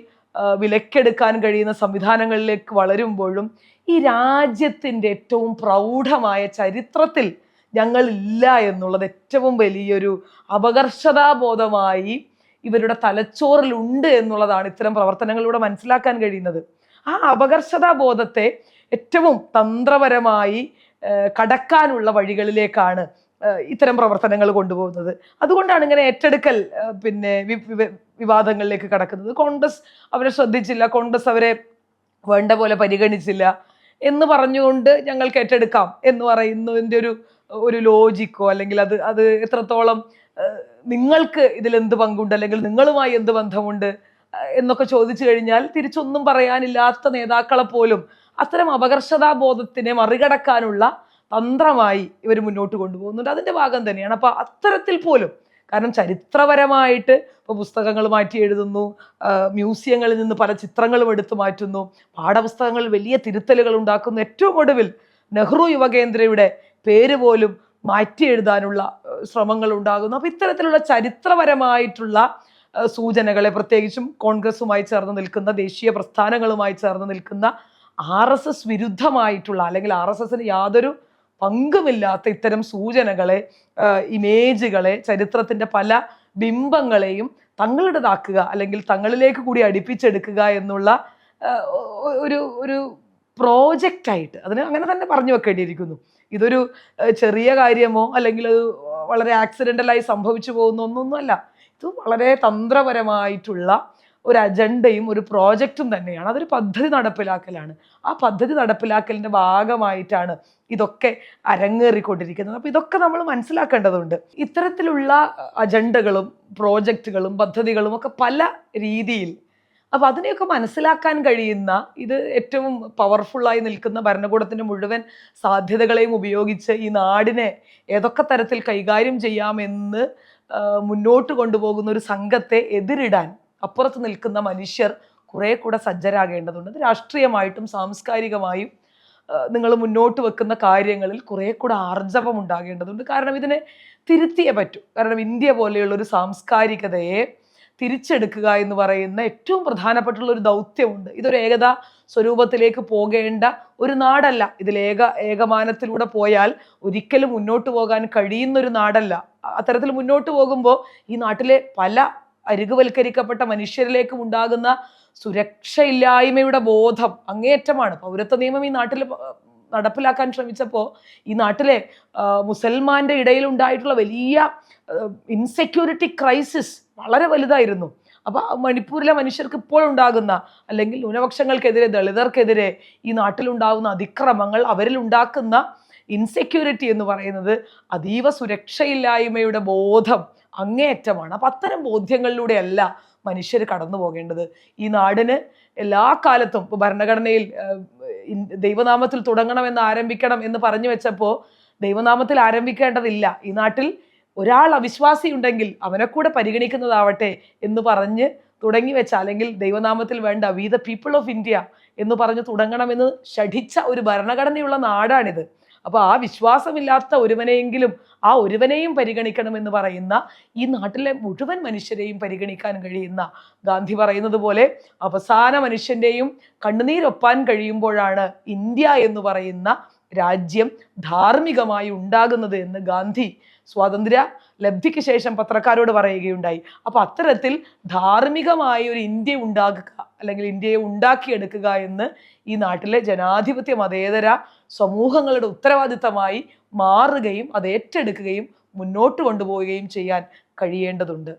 വിലക്കെടുക്കാൻ കഴിയുന്ന സംവിധാനങ്ങളിലേക്ക് വളരുമ്പോഴും ഈ രാജ്യത്തിൻ്റെ ഏറ്റവും പ്രൗഢമായ ചരിത്രത്തിൽ ഞങ്ങളില്ല എന്നുള്ളത് ഏറ്റവും വലിയൊരു അപകർഷതാബോധമായി ഇവരുടെ തലച്ചോറിലുണ്ട് എന്നുള്ളതാണ് ഇത്തരം പ്രവർത്തനങ്ങളിലൂടെ മനസ്സിലാക്കാൻ കഴിയുന്നത്. ആ അപകർഷതാബോധത്തെ ഏറ്റവും തന്ത്രപരമായി കടക്കാനുള്ള വഴികളിലേക്കാണ് ഇത്തരം പ്രവർത്തനങ്ങൾ കൊണ്ടുപോകുന്നത്. അതുകൊണ്ടാണ് ഇങ്ങനെ ഏറ്റെടുക്കൽ വിവാദങ്ങളിലേക്ക് കടക്കുന്നത്. കോൺഗ്രസ് അവരെ ശ്രദ്ധിച്ചില്ല, കോൺഗ്രസ് അവരെ വേണ്ട പോലെ പരിഗണിച്ചില്ല എന്ന് പറഞ്ഞുകൊണ്ട് ഞങ്ങൾക്ക് ഏറ്റെടുക്കാം എന്ന് പറയുന്നതിൻ്റെ ഒരു ലോജിക്കോ, അല്ലെങ്കിൽ അത് എത്രത്തോളം നിങ്ങൾക്ക് ഇതിലെന്ത് പങ്കുണ്ട്, അല്ലെങ്കിൽ നിങ്ങളുമായി എന്ത് ബന്ധമുണ്ട് എന്നൊക്കെ ചോദിച്ചു കഴിഞ്ഞാൽ തിരിച്ചൊന്നും പറയാനില്ലാത്ത നേതാക്കളെ പോലും അത്തരം അപകർഷതാബോധത്തിനെ മറികടക്കാനുള്ള തന്ത്രമായി ഇവർ മുന്നോട്ട് കൊണ്ടുപോകുന്നുണ്ട്. അതിൻ്റെ ഭാഗം തന്നെയാണ്. അപ്പോൾ അത്തരത്തിൽ പോലും, കാരണം ചരിത്രപരമായിട്ട് ഇപ്പോൾ പുസ്തകങ്ങൾ മാറ്റി എഴുതുന്നു, മ്യൂസിയങ്ങളിൽ നിന്ന് പല ചിത്രങ്ങളും എടുത്തു മാറ്റുന്നു, പാഠപുസ്തകങ്ങളിൽ വലിയ തിരുത്തലുകൾ ഉണ്ടാക്കുന്നു, ഏറ്റവും ഒടുവിൽ നെഹ്റു യുവകേന്ദ്രയുടെ പേര് പോലും മാറ്റി എഴുതാനുള്ള ശ്രമങ്ങൾ ഉണ്ടാകുന്നു. അപ്പോൾ ഇത്തരത്തിലുള്ള ചരിത്രപരമായിട്ടുള്ള സൂചനകളെ, പ്രത്യേകിച്ചും കോൺഗ്രസുമായി ചേർന്ന് നിൽക്കുന്ന, ദേശീയ പ്രസ്ഥാനങ്ങളുമായി ചേർന്ന് നിൽക്കുന്ന RSS വിരുദ്ധമായിട്ടുള്ള, അല്ലെങ്കിൽ RSSന് യാതൊരു പങ്കുമില്ലാത്ത ഇത്തരം സൂചനകളെ, ഇമേജുകളെ, ചരിത്രത്തിൻ്റെ പല ബിംബങ്ങളെയും തങ്ങളുടേതാക്കുക, അല്ലെങ്കിൽ തങ്ങളിലേക്ക് കൂടി അടുപ്പിച്ചെടുക്കുക എന്നുള്ള ഒരു പ്രോജക്റ്റായിട്ട് അതിന് അങ്ങനെ തന്നെ പറഞ്ഞു വെക്കേണ്ടിയിരിക്കുന്നു. ഇതൊരു ചെറിയ കാര്യമോ അല്ലെങ്കിൽ അത് വളരെ ആക്സിഡൻ്റലായി സംഭവിച്ചു പോകുന്ന ഒന്നൊന്നുമല്ല. ഇത് വളരെ തന്ത്രപരമായിട്ടുള്ള ഒരു അജണ്ടയും ഒരു പ്രോജക്റ്റും തന്നെയാണ്. അതൊരു പദ്ധതി നടപ്പിലാക്കലാണ്. ആ പദ്ധതി നടപ്പിലാക്കലിൻ്റെ ഭാഗമായിട്ടാണ് ഇതൊക്കെ അരങ്ങേറിക്കൊണ്ടിരിക്കുന്നത്. അപ്പോൾ ഇതൊക്കെ നമ്മൾ മനസ്സിലാക്കേണ്ടതുണ്ട്. ഇത്തരത്തിലുള്ള അജണ്ടകളും പ്രോജക്റ്റുകളും പദ്ധതികളും ഒക്കെ പല രീതിയിൽ അപ്പൊ അതിനെയൊക്കെ മനസ്സിലാക്കാൻ കഴിയുന്ന, ഇത് ഏറ്റവും പവർഫുള്ളായി നിൽക്കുന്ന ഭരണകൂടത്തിന്റെ മുഴുവൻ സാധ്യതകളെയും ഉപയോഗിച്ച് ഈ നാടിനെ ഏതൊക്കെ തരത്തിൽ കൈകാര്യം ചെയ്യാമെന്ന് മുന്നോട്ട് കൊണ്ടുപോകുന്ന ഒരു സംഘത്തെ എതിരിടാൻ അപ്പുറത്ത് നിൽക്കുന്ന മനുഷ്യർ കുറെ കൂടെ സജ്ജരാകേണ്ടതുണ്ട്. അത് രാഷ്ട്രീയമായിട്ടും സാംസ്കാരികമായും നിങ്ങൾ മുന്നോട്ട് വെക്കുന്ന കാര്യങ്ങളിൽ കുറെ കൂടെ ആർജവം ഉണ്ടാകേണ്ടതുണ്ട്. കാരണം ഇതിനെ തിരുത്തിയേ പറ്റൂ. കാരണം ഇന്ത്യ പോലെയുള്ള ഒരു സാംസ്കാരികതയെ തിരിച്ചെടുക്കുക എന്ന് പറയുന്ന ഏറ്റവും പ്രധാനപ്പെട്ടുള്ള ഒരു ദൗത്യമുണ്ട്. ഇതൊരു ഏകതാ സ്വരൂപത്തിലേക്ക് പോകേണ്ട ഒരു നാടല്ല. ഇതിൽ ഏകമാനത്തിലൂടെ പോയാൽ ഒരിക്കലും മുന്നോട്ട് പോകാൻ കഴിയുന്ന ഒരു നാടല്ല. അത്തരത്തിൽ മുന്നോട്ട് പോകുമ്പോൾ ഈ നാട്ടിലെ പല അരികുവൽക്കരിക്കപ്പെട്ട മനുഷ്യരിലേക്കും ഉണ്ടാകുന്ന സുരക്ഷയില്ലായ്മയുടെ ബോധം അങ്ങേയറ്റമാണ്. പൗരത്വ നിയമം ഈ നാട്ടിൽ നടപ്പിലാക്കാൻ ശ്രമിച്ചപ്പോൾ ഈ നാട്ടിലെ മുസൽമാന്റെ ഇടയിൽ ഉണ്ടായിട്ടുള്ള വലിയ ഇൻസെക്യൂരിറ്റി ക്രൈസിസ് വളരെ വലുതായിരുന്നു. അപ്പൊ മണിപ്പൂരിലെ മനുഷ്യർക്ക് ഇപ്പോഴുണ്ടാകുന്ന, അല്ലെങ്കിൽ ന്യൂനപക്ഷങ്ങൾക്കെതിരെ, ദളിതർക്കെതിരെ ഈ നാട്ടിലുണ്ടാകുന്ന അതിക്രമങ്ങൾ, അവരിലുണ്ടാക്കുന്ന ഇൻസെക്യൂരിറ്റി എന്ന് പറയുന്നത് അതീവ സുരക്ഷയില്ലായ്മയുടെ ബോധം അങ്ങേയറ്റമാണ്. അപ്പൊ അത്തരം ബോധ്യങ്ങളിലൂടെയല്ല മനുഷ്യർ കടന്നു പോകേണ്ടത്. ഈ നാടിന് എല്ലാ കാലത്തും ഇപ്പൊ ഭരണഘടനയിൽ ദൈവനാമത്തിൽ തുടങ്ങണമെന്ന് ആരംഭിക്കണം എന്ന് പറഞ്ഞു വെച്ചപ്പോൾ ദൈവനാമത്തിൽ ആരംഭിക്കേണ്ടതില്ല. ഈ നാട്ടിൽ ഒരാൾ അവിശ്വാസി ഉണ്ടെങ്കിൽ അവനെ കൂടെ പരിഗണിക്കുന്നതാവട്ടെ എന്ന് പറഞ്ഞ് തുടങ്ങി വെച്ച, അല്ലെങ്കിൽ ദൈവനാമത്തിൽ വേണ്ട we the people of India എന്ന് പറഞ്ഞ് തുടങ്ങണമെന്ന് ശഠിച്ച ഒരു ഭരണഘടനയുള്ള നാടാണിത്. അപ്പൊ ആ വിശ്വാസമില്ലാത്ത ഒരുവനെയെങ്കിലും ആ ഒരുവനെയും പരിഗണിക്കണമെന്ന് പറയുന്ന, ഈ നാട്ടിലെ മുഴുവൻ മനുഷ്യരെയും പരിഗണിക്കാൻ കഴിയുന്ന, ഗാന്ധി പറയുന്നത് പോലെ അവസാന മനുഷ്യന്റെയും കണ്ണുനീരൊപ്പാൻ കഴിയുമ്പോഴാണ് ഇന്ത്യ എന്ന് പറയുന്ന രാജ്യം ധാർമ്മികമായി ഉണ്ടാകുന്നത് എന്ന് ഗാന്ധി സ്വാതന്ത്ര്യ ലബ്ധിക്ക് ശേഷം പത്രക്കാരോട് പറയുകയുണ്ടായി. അപ്പൊ അത്തരത്തിൽ ധാർമ്മികമായ ഒരു ഇന്ത്യ ഉണ്ടാക്കുക, അല്ലെങ്കിൽ ഇന്ത്യയെ ഉണ്ടാക്കിയെടുക്കുക എന്ന് ഈ നാട്ടിലെ ജനാധിപത്യ മതേതര സമൂഹങ്ങളുടെ ഉത്തരവാദിത്തമായി മാറുകയും അത് ഏറ്റെടുക്കുകയും മുന്നോട്ട് കൊണ്ടുപോവുകയും ചെയ്യാൻ കഴിയേണ്ടതുണ്ട്.